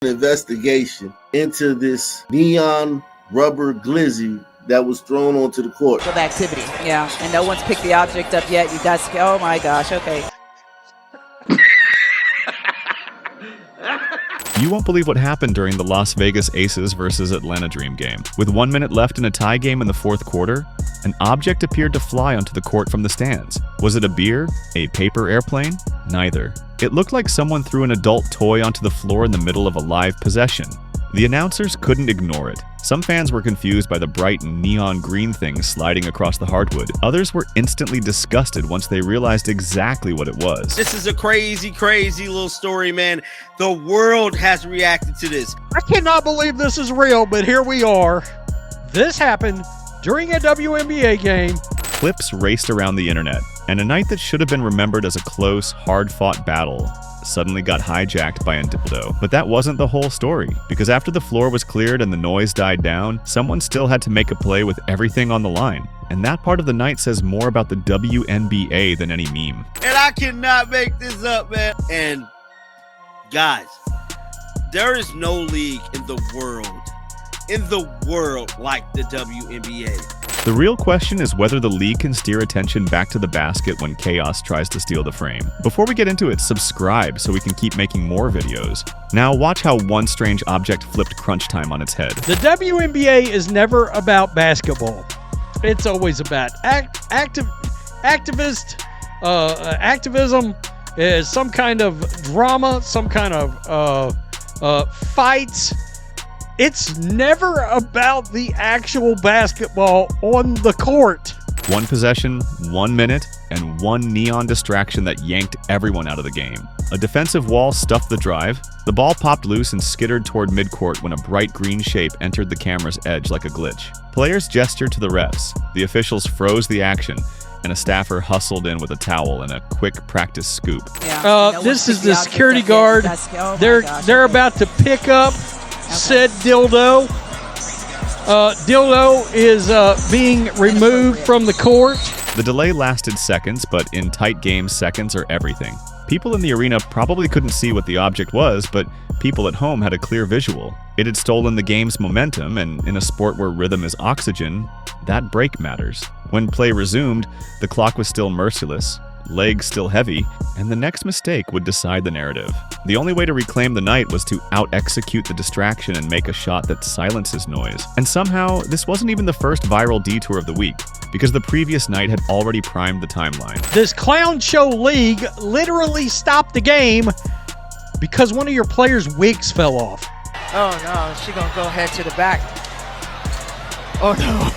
investigation into this neon rubber glizzy that was thrown onto the court. Of activity, yeah. And no one's picked the object up yet. You guys, oh my gosh, okay. You won't believe what happened during the Las Vegas Aces versus Atlanta Dream game. With 1 minute left in a tie game in the fourth quarter, an object appeared to fly onto the court from the stands. Was it a beer? A paper airplane? Neither. It looked like someone threw an adult toy onto the floor in the middle of a live possession. The announcers couldn't ignore it. Some fans were confused by the bright neon green thing sliding across the hardwood. Others were instantly disgusted once they realized exactly what it was. This is a crazy, crazy little story, man. The world has reacted to this. I cannot believe this is real, but here we are. This happened during a WNBA game. Clips raced around the internet, and a night that should have been remembered as a close, hard-fought battle suddenly got hijacked by a dildo. But that wasn't the whole story, because after the floor was cleared and the noise died down, someone still had to make a play with everything on the line. And that part of the night says more about the WNBA than any meme. And I cannot make this up, man. And guys, there is no league in the world like the WNBA. The real question is whether the league can steer attention back to the basket when chaos tries to steal the frame. Before we get into it, subscribe so we can keep making more videos. Now watch how one strange object flipped crunch time on its head. The WNBA is never about basketball. It's always about activism, is some kind of drama, some kind of fights. It's never about the actual basketball on the court. One possession, 1 minute, and one neon distraction that yanked everyone out of the game. A defensive wall stuffed the drive. The ball popped loose and skittered toward midcourt when a bright green shape entered the camera's edge like a glitch. Players gestured to the refs. The officials froze the action, and a staffer hustled in with a towel and a quick practice scoop. This is the security guard. They're about to pick up said dildo. Dildo is being removed from the court. The delay lasted seconds, but in tight games, seconds are everything. People in the arena probably couldn't see what the object was, but people at home had a clear visual. It had stolen the game's momentum, and in a sport where rhythm is oxygen, that break matters. When play resumed, the clock was still merciless, legs still heavy, and the next mistake would decide the narrative. The only way to reclaim the night was to out-execute the distraction and make a shot that silences noise. And somehow, this wasn't even the first viral detour of the week, because the previous night had already primed the timeline. This clown show league literally stopped the game because one of your players' wigs fell off. Oh no, she gonna go head to the back. Oh no.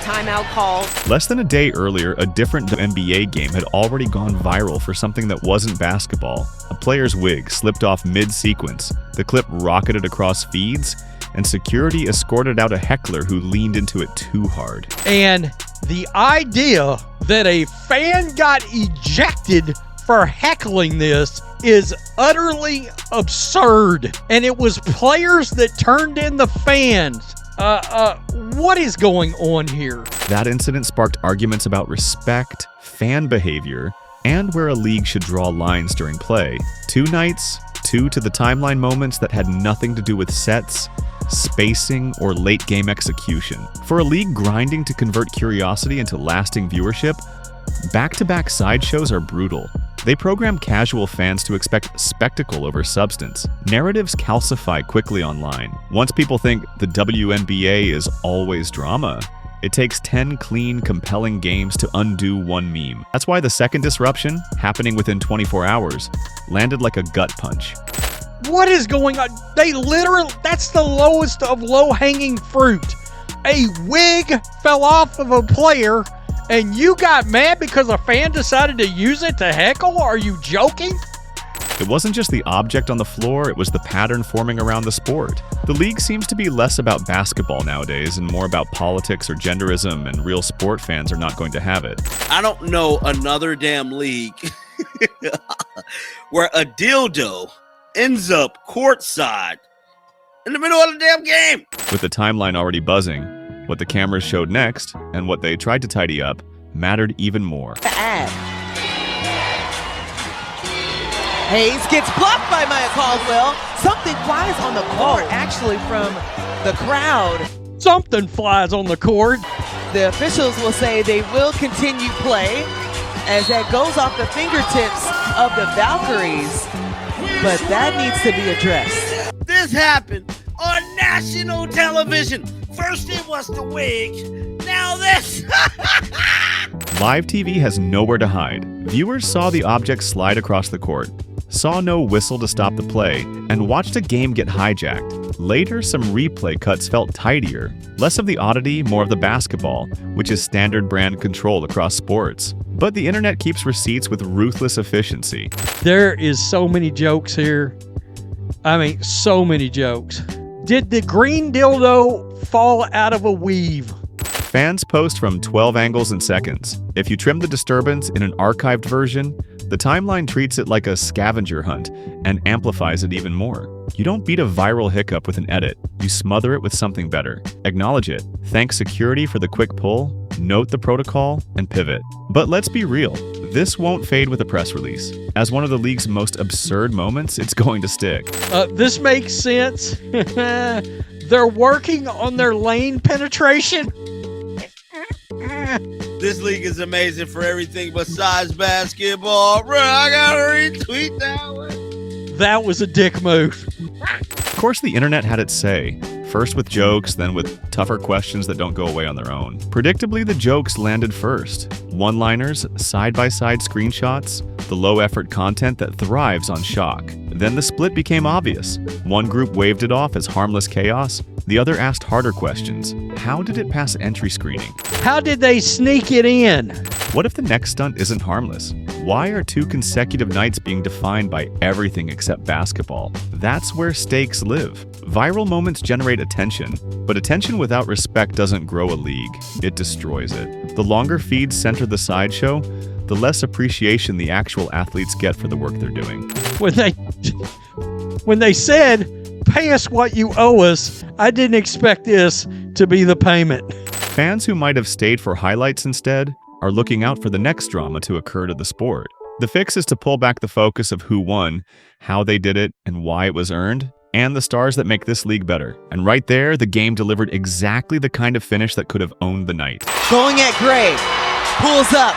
Timeout call. Less than a day earlier, a different NBA game had already gone viral for something that wasn't basketball. A player's wig slipped off mid-sequence, the clip rocketed across feeds, and security escorted out a heckler who leaned into it too hard. And the idea that a fan got ejected for heckling this is utterly absurd. And it was players that turned in the fans. What is going on here? That incident sparked arguments about respect, fan behavior, and where a league should draw lines during play. 2 nights, 2 to the timeline moments that had nothing to do with sets, spacing, or late game execution. For a league grinding to convert curiosity into lasting viewership, back-to-back sideshows are brutal. They program casual fans to expect spectacle over substance. Narratives calcify quickly online. Once people think the WNBA is always drama, it takes 10 clean, compelling games to undo one meme. That's why the second disruption, happening within 24 hours, landed like a gut punch. What is going on? They literally, that's the lowest of low-hanging fruit. A wig fell off of a player, and you got mad because a fan decided to use it to heckle? Are you joking? It wasn't just the object on the floor, it was the pattern forming around the sport. The league seems to be less about basketball nowadays and more about politics or genderism, and real sport fans are not going to have it. I don't know another damn league where a dildo ends up courtside in the middle of the damn game. With the timeline already buzzing, what the cameras showed next, and what they tried to tidy up, mattered even more. Hayes gets blocked by Maya Caldwell. Something flies on the court, actually, from the crowd. Something flies on the court. The officials will say they will continue play as that goes off the fingertips of the Valkyries, but that needs to be addressed. This happened on national television. First it was the wig, now this. Live TV has nowhere to hide. Viewers saw the object slide across the court, saw no whistle to stop the play, and watched a game get hijacked. Later, some replay cuts felt tidier, less of the oddity, more of the basketball, which is standard brand control across sports. But the internet keeps receipts with ruthless efficiency. There is so many jokes here. I mean, so many jokes. Did the green dildo fall out of a weave? Fans post from 12 angles in seconds. If you trim the disturbance in an archived version, the timeline treats it like a scavenger hunt and amplifies it even more. You don't beat a viral hiccup with an edit. You smother it with something better. Acknowledge it. Thank security for the quick pull, note the protocol, and pivot. But let's be real. This won't fade with a press release. As one of the league's most absurd moments, it's going to stick. This makes sense. They're working on their lane penetration. This league is amazing for everything besides basketball. Bro, I gotta retweet that one. That was a dick move. Of course, the internet had its say. First with jokes, then with tougher questions that don't go away on their own. Predictably, the jokes landed first. One-liners, side-by-side screenshots, the low-effort content that thrives on shock. Then the split became obvious. One group waved it off as harmless chaos. The other asked harder questions. How did it pass entry screening? How did they sneak it in? What if the next stunt isn't harmless? Why are 2 consecutive nights being defined by everything except basketball? That's where stakes live. Viral moments generate attention, but attention without respect doesn't grow a league. It destroys it. The longer feeds center the sideshow, the less appreciation the actual athletes get for the work they're doing. When they said, "Pay us what you owe us," I didn't expect this to be the payment. Fans who might have stayed for highlights instead are looking out for the next drama to occur to the sport. The fix is to pull back the focus of who won, how they did it, and why it was earned, and the stars that make this league better. And right there, the game delivered exactly the kind of finish that could have owned the night. Going at Gray, pulls up,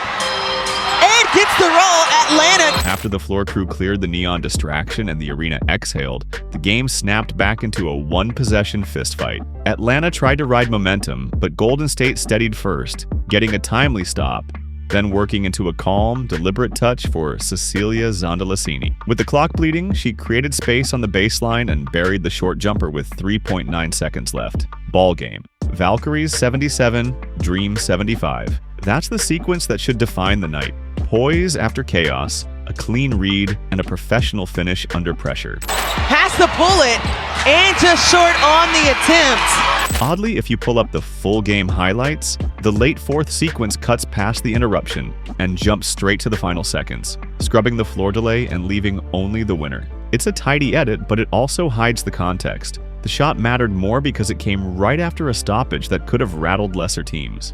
and gets the roll. Atlanta. After the floor crew cleared the neon distraction and the arena exhaled, the game snapped back into a one-possession fistfight. Atlanta tried to ride momentum, but Golden State steadied first, getting a timely stop, then working into a calm, deliberate touch for Cecilia Zondalicini. With the clock bleeding, she created space on the baseline and buried the short jumper with 3.9 seconds left. Ball game. Valkyries 77, Dream 75. That's the sequence that should define the night. Poise after chaos, a clean read, and a professional finish under pressure. Has to pull it, and just short on the attempt. Oddly, if you pull up the full game highlights, the late fourth sequence cuts past the interruption and jumps straight to the final seconds, scrubbing the floor delay and leaving only the winner. It's a tidy edit, but it also hides the context. The shot mattered more because it came right after a stoppage that could have rattled lesser teams.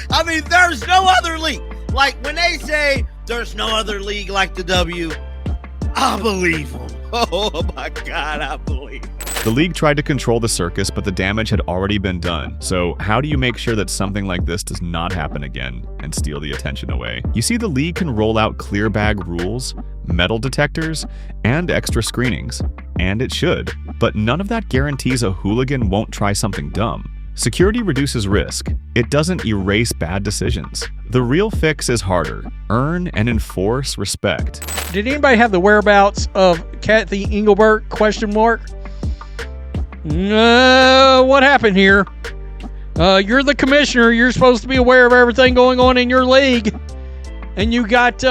I mean, there's no other league. Like, when they say there's no other league like the W, I believe them. Oh my God, I believe them. The league tried to control the circus, but the damage had already been done. So how do you make sure that something like this does not happen again and steal the attention away? You see, the league can roll out clear bag rules, metal detectors, and extra screenings. And it should. But none of that guarantees a hooligan won't try something dumb. Security reduces risk. It doesn't erase bad decisions. The real fix is harder. Earn and enforce respect. Did anybody have the whereabouts of Kathy Engelbert? ? What happened here? You're the commissioner. You're supposed to be aware of everything going on in your league. And you got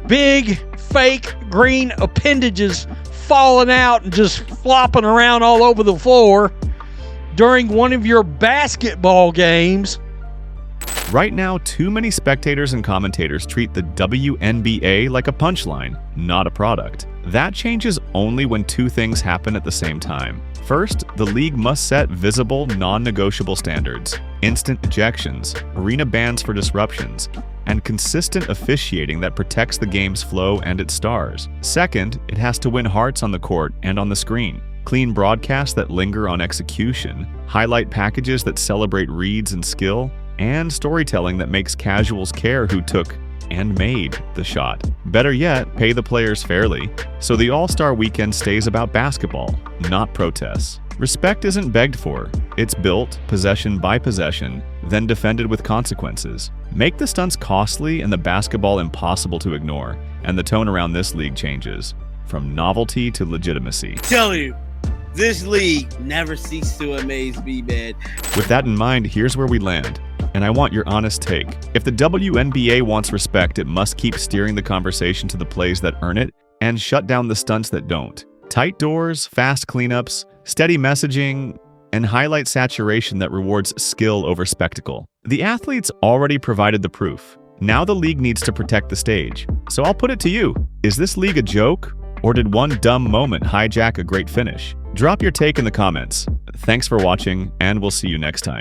big, fake green appendages falling out and just flopping around all over the floor during one of your basketball games. Right now, too many spectators and commentators treat the WNBA like a punchline, not a product. That changes only when two things happen at the same time. First, the league must set visible, non-negotiable standards, instant ejections, arena bans for disruptions, and consistent officiating that protects the game's flow and its stars. Second, it has to win hearts on the court and on the screen. Clean broadcasts that linger on execution, highlight packages that celebrate reads and skill, and storytelling that makes casuals care who took and made the shot. Better yet, pay the players fairly, so the All-Star Weekend stays about basketball, not protests. Respect isn't begged for, it's built, possession by possession, then defended with consequences. Make the stunts costly and the basketball impossible to ignore, and the tone around this league changes, from novelty to legitimacy. Tell you, this league never ceased to amaze me, man. With that in mind, here's where we land. And I want your honest take. If the WNBA wants respect, it must keep steering the conversation to the plays that earn it and shut down the stunts that don't. Tight doors, fast cleanups, steady messaging, and highlight saturation that rewards skill over spectacle. The athletes already provided the proof. Now the league needs to protect the stage. So I'll put it to you. Is this league a joke? Or did one dumb moment hijack a great finish? Drop your take in the comments. Thanks for watching, and we'll see you next time.